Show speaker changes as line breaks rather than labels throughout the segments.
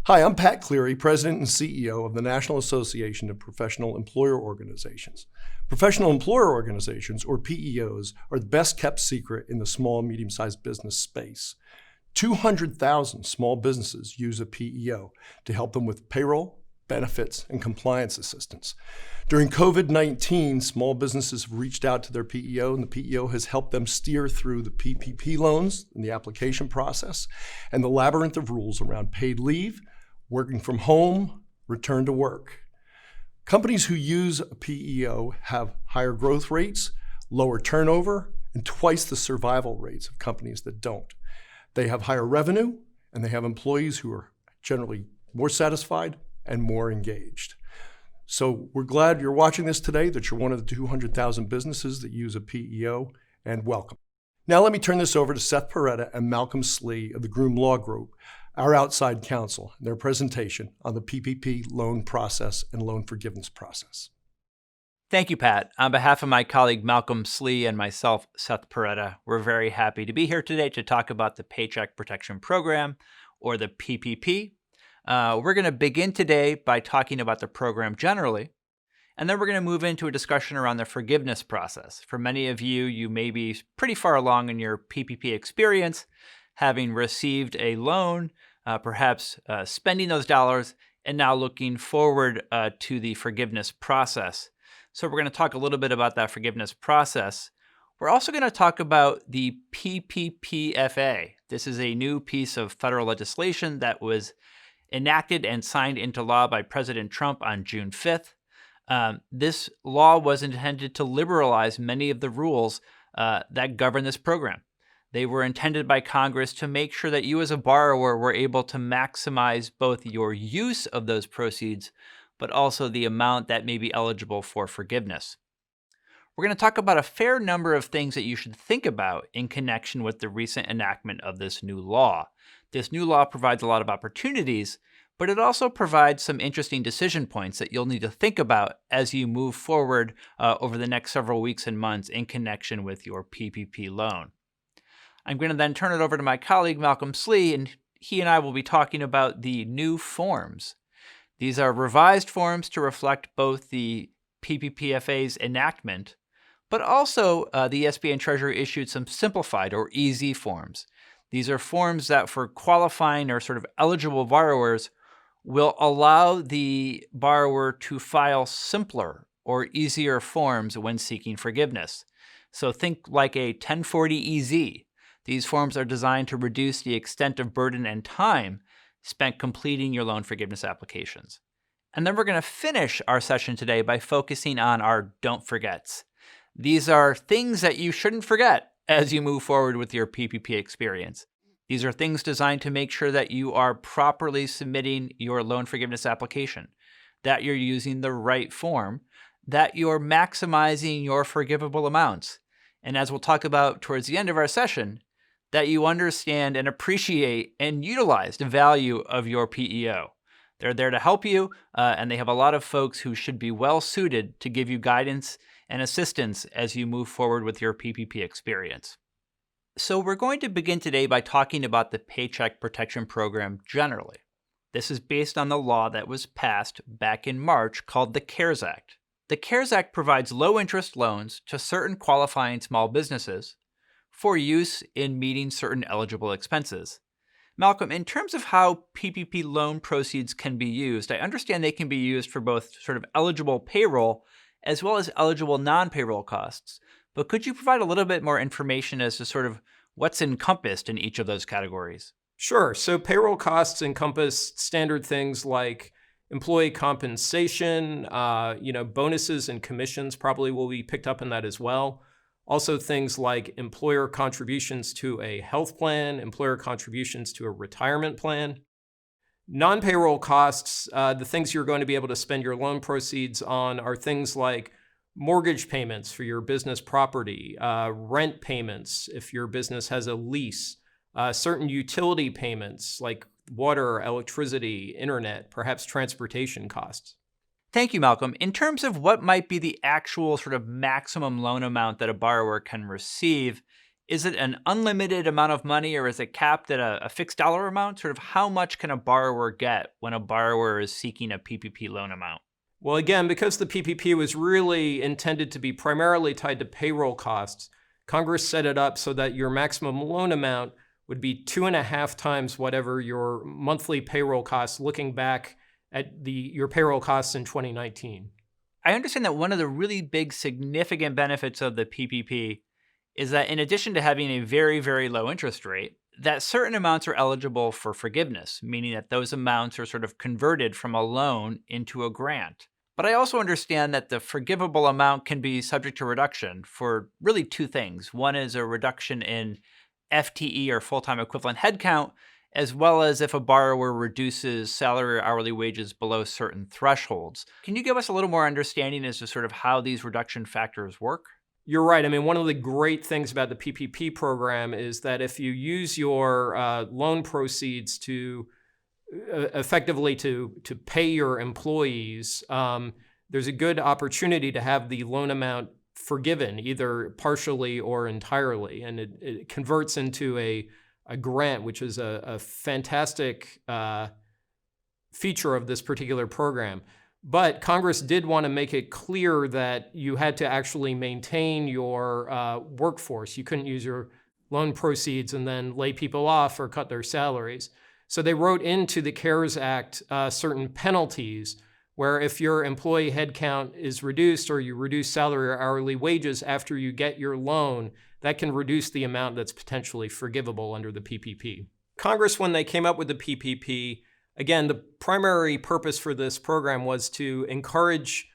Hi, I'm Pat Cleary, President and CEO of the National Association of Professional Employer Organizations. Professional employer organizations, or PEOs, are the best kept secret in the small and medium-sized business space. 200,000 small businesses use a PEO to help them with payroll, benefits, and compliance assistance. During COVID-19, small businesses have reached out to their PEO, and the PEO has helped them steer through the PPP loans and the application process and the labyrinth of rules around paid leave, working from home, return to work. Companies who use a PEO have higher growth rates, lower turnover, and twice the survival rates of companies that don't. They have higher revenue, and they have employees who are generally more satisfied and more engaged. So we're glad you're watching this today, that you're one of the 200,000 businesses that use a PEO, and welcome. Now let me turn this over to Seth Peretta and Malcolm Slee of the Groom Law Group, our outside counsel, and their presentation on the PPP loan process and loan forgiveness process.
Thank you, Pat. On behalf of my colleague Malcolm Slee and myself, Seth Peretta, we're very happy to be here today to talk about the Paycheck Protection Program, or the PPP. We're going to begin today by talking about the program generally, and then we're going to move into a discussion around the forgiveness process. For many of you, you may be pretty far along in your PPP experience, having received a loan, perhaps spending those dollars, and now looking forward to the forgiveness process. So we're going to talk a little bit about that forgiveness process. We're also going to talk about the PPPFA. This is a new piece of federal legislation that was enacted and signed into law by President Trump on June 5th. This law was intended to liberalize many of the rules that govern this program. They were intended by Congress to make sure that you as a borrower were able to maximize both your use of those proceeds, but also the amount that may be eligible for forgiveness. We're going to talk about a fair number of things that you should think about in connection with the recent enactment of this new law. This new law provides a lot of opportunities, but it also provides some interesting decision points that you'll need to think about as you move forward over the next several weeks and months in connection with your PPP loan. I'm going to then turn it over to my colleague, Malcolm Slee, and he and I will be talking about the new forms. These are revised forms to reflect both the PPPFA's enactment, but also the SBA and Treasury issued some simplified or easy forms. These are forms that for qualifying or sort of eligible borrowers will allow the borrower to file simpler or easier forms when seeking forgiveness. So think like a 1040-EZ. These forms are designed to reduce the extent of burden and time spent completing your loan forgiveness applications. And then we're going to finish our session today by focusing on our don't forgets. These are things that you shouldn't forget as you move forward with your PPP experience. These are things designed to make sure that you are properly submitting your loan forgiveness application, that you're using the right form, that you're maximizing your forgivable amounts, and as we'll talk about towards the end of our session, that you understand and appreciate and utilize the value of your PEO. They're there to help you, and they have a lot of folks who should be well suited to give you guidance and assistance as you move forward with your PPP experience. So we're going to begin today by talking about the Paycheck Protection Program generally. This is based on the law that was passed back in March called the CARES Act. The CARES Act provides low-interest loans to certain qualifying small businesses for use in meeting certain eligible expenses. Malcolm, in terms of how PPP loan proceeds can be used, I understand they can be used for both sort of eligible payroll as well as eligible non-payroll costs. But could you provide a little bit more information as to sort of what's encompassed in each of those categories?
Sure. So payroll costs encompass standard things like employee compensation, bonuses and commissions probably will be picked up in that as well. Also things like employer contributions to a health plan, employer contributions to a retirement plan. Non-payroll costs, the things you're going to be able to spend your loan proceeds on are things like mortgage payments for your business property, rent payments if your business has a lease, certain utility payments like water, electricity, internet, perhaps transportation costs.
Thank you, Malcolm. In terms of what might be the actual sort of maximum loan amount that a borrower can receive Is it an unlimited amount of money or is it capped at a fixed dollar amount? Sort of how much can a borrower get when a borrower is seeking a PPP loan amount?
Well, again, because the PPP was really intended to be primarily tied to payroll costs, Congress set it up so that your maximum loan amount would be 2.5 times whatever your monthly payroll costs, looking back at your payroll costs in 2019.
I understand that one of the really big significant benefits of the PPP is that in addition to having a very, very low interest rate, that certain amounts are eligible for forgiveness, meaning that those amounts are sort of converted from a loan into a grant. But I also understand that the forgivable amount can be subject to reduction for really two things. One is a reduction in FTE or full-time equivalent headcount, as well as if a borrower reduces salary or hourly wages below certain thresholds. Can you give us a little more understanding as to sort of how these reduction factors work?
You're right. I mean, one of the great things about the PPP program is that if you use your loan proceeds to effectively to pay your employees, there's a good opportunity to have the loan amount forgiven, either partially or entirely. And it converts into a grant, which is a fantastic feature of this particular program. But Congress did want to make it clear that you had to actually maintain your workforce. You couldn't use your loan proceeds and then lay people off or cut their salaries. So they wrote into the CARES Act certain penalties where if your employee headcount is reduced or you reduce salary or hourly wages after you get your loan, that can reduce the amount that's potentially forgivable under the PPP. Congress, when they came up with the PPP, again, the primary purpose for this program was to encourage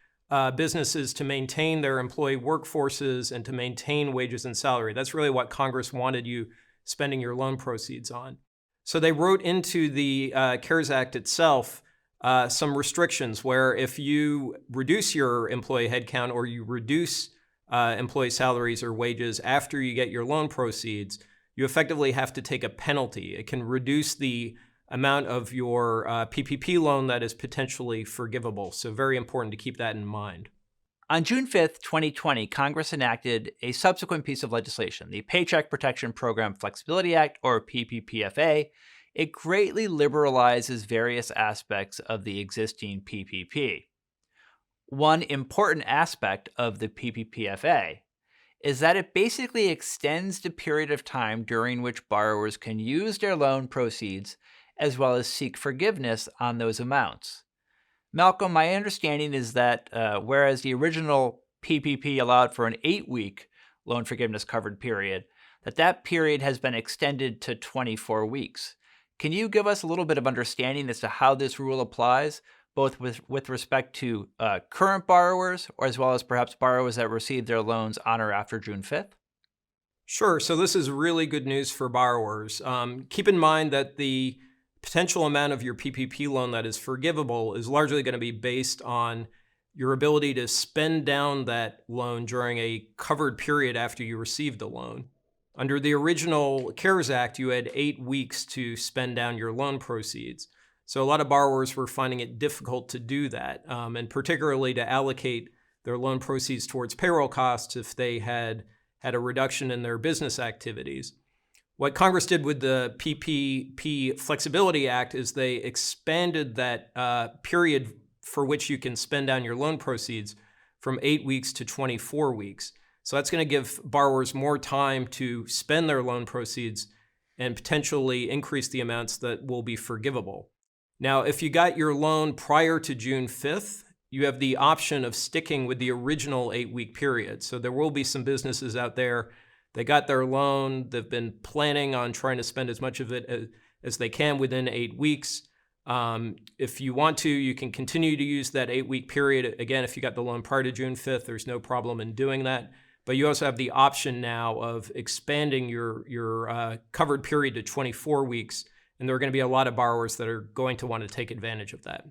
businesses to maintain their employee workforces and to maintain wages and salary. That's really what Congress wanted you spending your loan proceeds on. So they wrote into the CARES Act itself some restrictions where if you reduce your employee headcount or you reduce employee salaries or wages after you get your loan proceeds, you effectively have to take a penalty. It can reduce the amount of your PPP loan that is potentially forgivable. So very important to keep that in mind.
On June 5th, 2020, Congress enacted a subsequent piece of legislation, the Paycheck Protection Program Flexibility Act, or PPPFA. It greatly liberalizes various aspects of the existing PPP. One important aspect of the PPPFA is that it basically extends the period of time during which borrowers can use their loan proceeds as well as seek forgiveness on those amounts. Malcolm, my understanding is that whereas the original PPP allowed for an 8-week loan forgiveness covered period, that period has been extended to 24 weeks. Can you give us a little bit of understanding as to how this rule applies, both with respect to current borrowers or as well as perhaps borrowers that received their loans on or after June 5th?
Sure. So this is really good news for borrowers. Keep in mind that the potential amount of your PPP loan that is forgivable is largely going to be based on your ability to spend down that loan during a covered period after you receive the loan. Under the original CARES Act, you had 8 weeks to spend down your loan proceeds. So a lot of borrowers were finding it difficult to do that, and particularly to allocate their loan proceeds towards payroll costs if they had a reduction in their business activities. What Congress did with the PPP Flexibility Act is they expanded that period for which you can spend down your loan proceeds from 8 weeks to 24 weeks. So that's going to give borrowers more time to spend their loan proceeds and potentially increase the amounts that will be forgivable. Now, if you got your loan prior to June 5th, you have the option of sticking with the original 8-week period. So there will be some businesses out there. They got their loan. They've been planning on trying to spend as much of it as they can within 8 weeks. If you want to, you can continue to use that 8-week period. Again, if you got the loan prior to June 5th, there's no problem in doing that. But you also have the option now of expanding your covered period to 24 weeks. And there are going to be a lot of borrowers that are going to want to take advantage of that.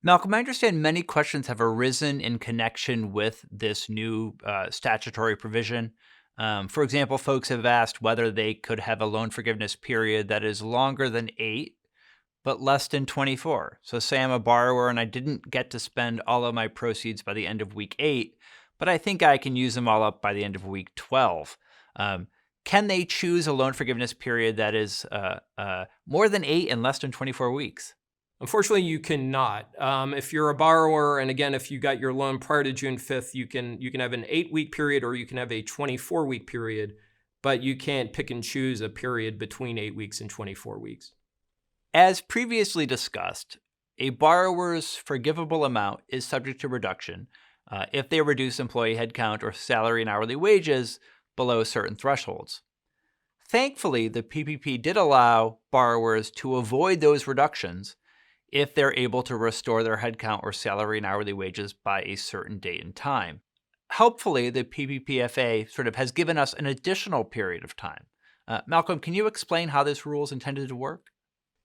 Malcolm, I understand many questions have arisen in connection with this new statutory provision. For example, folks have asked whether they could have a loan forgiveness period that is longer than 8, but less than 24. So say I'm a borrower and I didn't get to spend all of my proceeds by the end of week 8, but I think I can use them all up by the end of week 12. can they choose a loan forgiveness period that is more than 8 and less than 24 weeks?
Unfortunately, you cannot. If you're a borrower, and again, if you got your loan prior to June 5th, you can have an 8-week period or you can have a 24-week period, but you can't pick and choose a period between 8 weeks and 24 weeks.
As previously discussed, a borrower's forgivable amount is subject to reduction if they reduce employee headcount or salary and hourly wages below certain thresholds. Thankfully, the PPP did allow borrowers to avoid those reductions if they're able to restore their headcount or salary and hourly wages by a certain date and time. Helpfully, the PPPFA sort of has given us an additional period of time. Malcolm, can you explain how this rule is intended to work?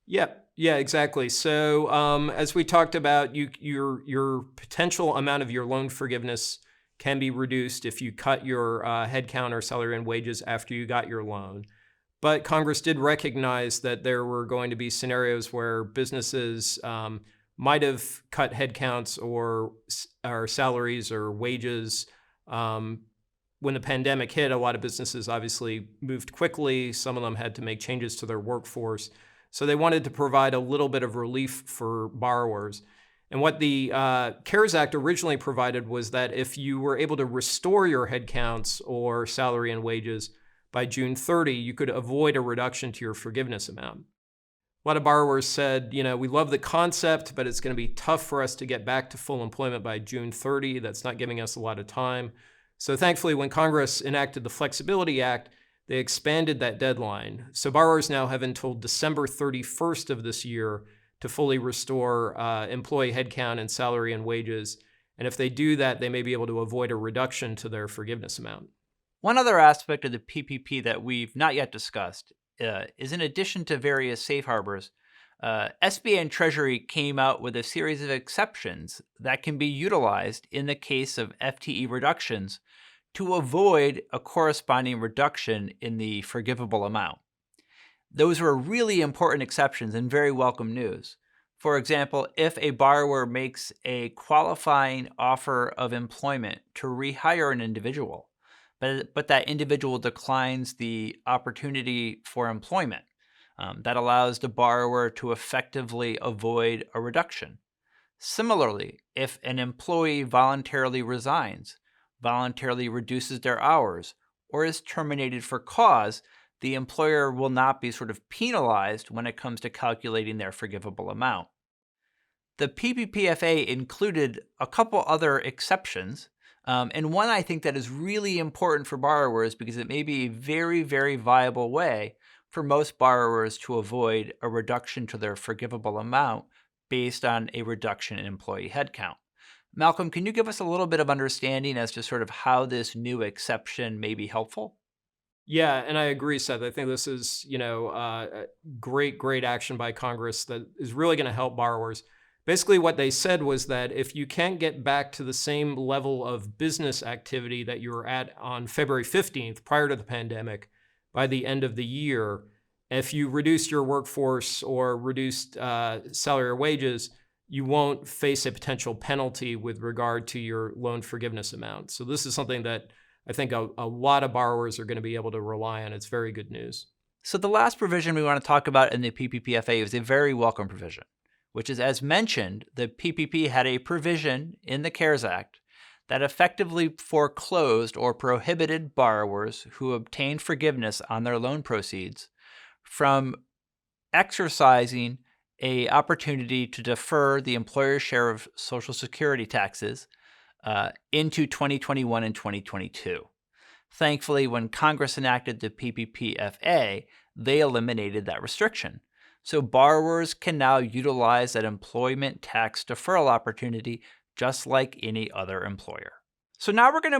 Yeah, exactly. So as we talked about, your potential amount of your loan forgiveness can be reduced if you cut your headcount or salary and wages after you got your loan. But Congress did recognize that there were going to be scenarios where businesses might have cut headcounts or salaries or wages. When the pandemic hit, a lot of businesses obviously moved quickly. Some of them had to make changes to their workforce. So they wanted to provide a little bit of relief for borrowers. And what the CARES Act originally provided was that if you were able to restore your headcounts or salary and wages by June 30, you could avoid a reduction to your forgiveness amount. A lot of borrowers said, we love the concept, but it's going to be tough for us to get back to full employment by June 30. That's not giving us a lot of time. So thankfully, when Congress enacted the Flexibility Act, they expanded that deadline. So borrowers now have until December 31st of this year to fully restore employee headcount and salary and wages. And if they do that, they may be able to avoid a reduction to their forgiveness amount.
One other aspect of the PPP that we've not yet discussed is, in addition to various safe harbors, SBA and Treasury came out with a series of exceptions that can be utilized in the case of FTE reductions to avoid a corresponding reduction in the forgivable amount. Those were really important exceptions and very welcome news. For example, if a borrower makes a qualifying offer of employment to rehire an individual, but that individual declines the opportunity for employment, that allows the borrower to effectively avoid a reduction. Similarly, if an employee voluntarily resigns, voluntarily reduces their hours, or is terminated for cause, the employer will not be sort of penalized when it comes to calculating their forgivable amount. The PPPFA included a couple other exceptions, and one I think that is really important for borrowers because it may be a very, very viable way for most borrowers to avoid a reduction to their forgivable amount based on a reduction in employee headcount. Malcolm, can you give us a little bit of understanding as to sort of how this new exception may be helpful?
Yeah, and I agree, Seth. I think this is, great action by Congress that is really going to help borrowers. Basically, what they said was that if you can't get back to the same level of business activity that you were at on February 15th, prior to the pandemic, by the end of the year, if you reduced your workforce or reduced salary or wages, you won't face a potential penalty with regard to your loan forgiveness amount. So this is something that I think a lot of borrowers are going to be able to rely on. It's very good news.
So the last provision we want to talk about in the PPPFA is a very welcome provision, which is, as mentioned, the PPP had a provision in the CARES Act that effectively foreclosed or prohibited borrowers who obtained forgiveness on their loan proceeds from exercising an opportunity to defer the employer's share of Social Security taxes into 2021 and 2022. Thankfully, when Congress enacted the PPPFA, they eliminated that restriction. So borrowers can now utilize that employment tax deferral opportunity just like any other employer. So now we're going to move